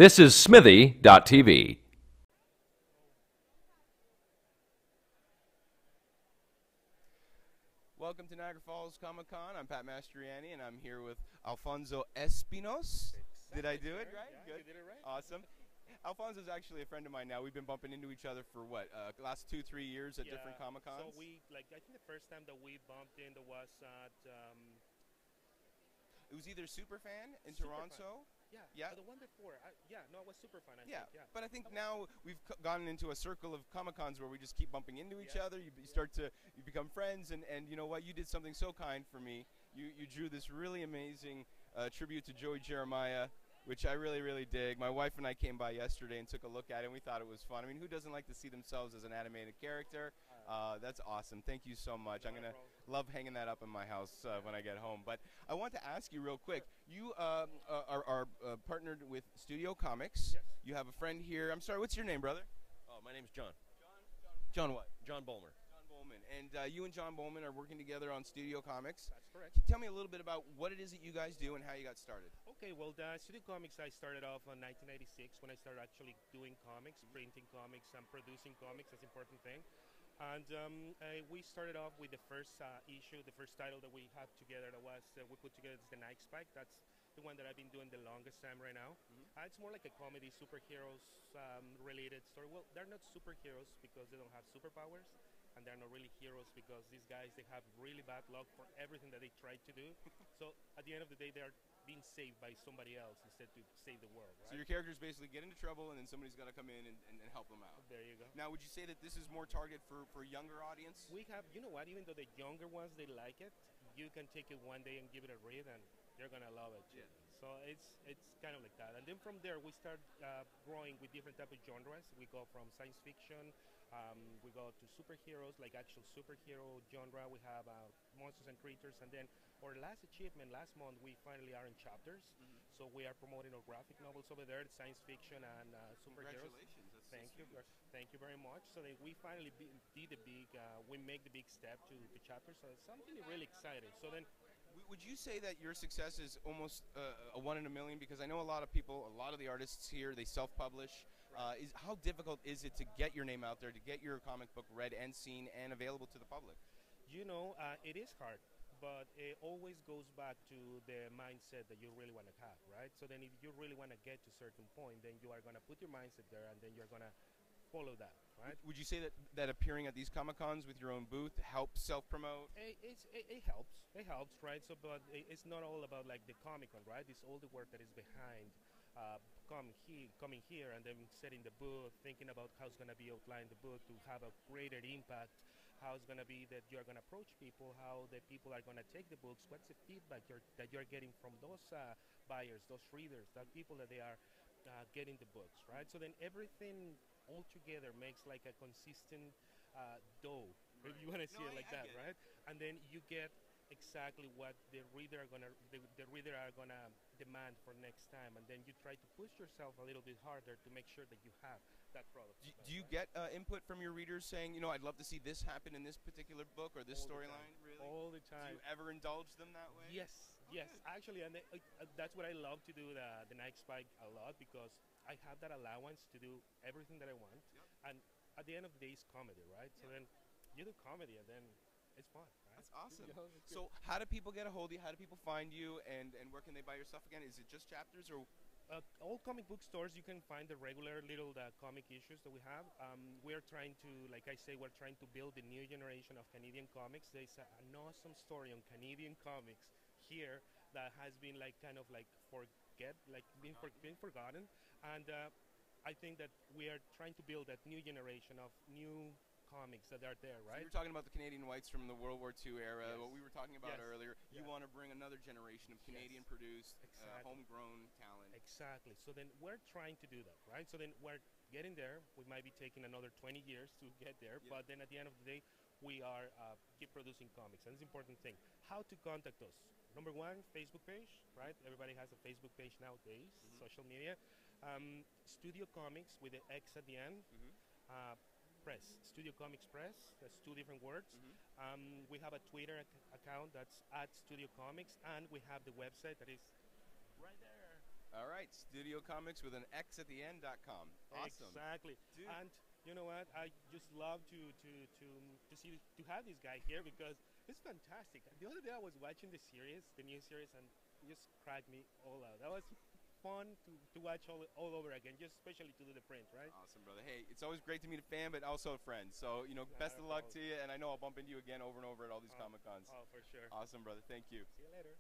This is Smithy.tv. Welcome to Niagara Falls Comic Con. I'm Pat Mastriani, and I'm here with Alfonso Espinos. Did I do it right? Yeah, Good. you did it right. Awesome. Alfonso's actually a friend of mine now. We've been bumping into each other for what, last 2-3 years at different Comic Cons? So I think the first time that we bumped into was at it was either Superfan in Superfan. Toronto. Yeah. The one before. No, it was Superfan, I think. Yeah. But I think now we've gotten into a circle of Comic Cons where we just keep bumping into each other. You become friends, and you know what? You did something so kind for me. You drew this really amazing tribute to Joey Jeremiah, which I really, really dig. My wife and I came by yesterday and took a look at it, and we thought it was fun. I mean, who doesn't like to see themselves as an animated character? That's awesome. Thank you so much. I'm going to love hanging that up in my house when I get home. But I want to ask you real quick. You are partnered with Studio Comix. Yes. You have a friend here. I'm sorry, what's your name, brother? Oh, my name's John. John what? John Bolmer. John Bowman. And you and John Bowman are working together on Studio Comix. That's correct. Can you tell me a little bit about what it is that you guys do and how you got started? Okay, well, the Studio Comix, I started off in 1996 when I started actually doing comics, printing comics, and producing comics. That's an important thing. And we started off with the first issue, the first title that we had together that was, we put together the Night Spike. That's the one that I've been doing the longest time right now. It's more like a comedy, superheroes related story. Well, they're not superheroes because they don't have superpowers, and they're not really heroes because these guys, they have really bad luck for everything that they try to do. So at the end of the day, they're being saved by somebody else instead to save the world, right? So your characters basically get into trouble and then somebody's got to come in and help them out. There you go. Now, would you say that this is more targeted for a younger audience? We have, you know what, even though the younger ones, they like it, you can take it one day and give it a read and you're going to love it. Yeah. So it's kind of like that. And then from there, we start growing with different type of genres. We go from science fiction, we go to superheroes, like actual superhero genre. We have monsters and creatures. And then our last achievement, last month, we finally are in chapters. So we are promoting our graphic novels over there, science fiction and superheroes. Congratulations. That's Thank so you. sweet. Thank you very much. So then we finally did the big, we make the big step to chapters. So it's something really exciting. So then, Would you say that your success is almost a 1 in a million? Because I know a lot of people, a lot of the artists here, they self-publish. How difficult is it to get your name out there, to get your comic book read and seen and available to the public? you know, it is hard, but it always goes back to the mindset that you really want to have, right? So then if you really want to get to a certain point, then you are going to put your mindset there and then you're going to follow that, right? Would you say that appearing at these Comic Cons with your own booth helps self-promote? It helps. It helps, right? So, but it's not all about like the Comic Con, right? It's all the work that is behind coming here and then setting the booth, thinking about how it's going to be outlined the booth to have a greater impact, how it's going to be that you're going to approach people, how the people are going to take the books, what's the feedback that you're getting from those buyers, those readers, that people that they are getting the books, right? So then everything all together makes like a consistent dough, if you want to see it like that, right? And then you get exactly what the reader are gonna demand for next time, and then you try to push yourself a little bit harder to make sure that you have that product. Do you get input from your readers saying, you know, I'd love to see this happen in this particular book or this storyline? Really? All the time. Do you ever indulge them that way? Yes, yes. Actually, and that's what I love to do the Night Spike a lot because I have that allowance to do everything that I want, and at the end of the day, it's comedy, right? So then you do comedy, and then it's fun. That's awesome. So how do people get a hold of you? How do people find you? And where can they buy your stuff again? Is it just chapters or? All comic book stores, you can find the regular little comic issues that we have. We're trying to, like I say, we're trying to build the new generation of Canadian comics. There's an awesome story on Canadian comics here that has been like kind of like been forgotten. And I think that we are trying to build that new generation of new comics that are there, right? So you're talking about the Canadian whites from the World War II era, what we were talking about Yes. earlier. You Yeah. want to bring another generation of Canadian-produced, Exactly. homegrown talent. Exactly. So then we're trying to do that, right? So then we're getting there. We might be taking another 20 years to get there, but then at the end of the day, we are keep producing comics, and it's an important thing. How to contact us? Number one, Facebook page, right? Everybody has a Facebook page nowadays, social media. Studio Comics with the X at the end. Press, Studio Comics Press. That's two different words. We have a Twitter account that's @Studio Comics, and we have the website that is right there. All right, Studio Comics with an X at the end.com. Awesome. Exactly. Dude. And you know what? I just love to have this guy here because it's fantastic. The other day I was watching the series, the new series, and it just cracked me all out. That was fun to watch all over again, just especially to do the print, right? Awesome, brother. Hey, it's always great to meet a fan, but also a friend. So, best of luck to you, and I know I'll bump into you again over and over at all these Comic Cons. Oh, for sure. Awesome, brother. Thank you. See you later.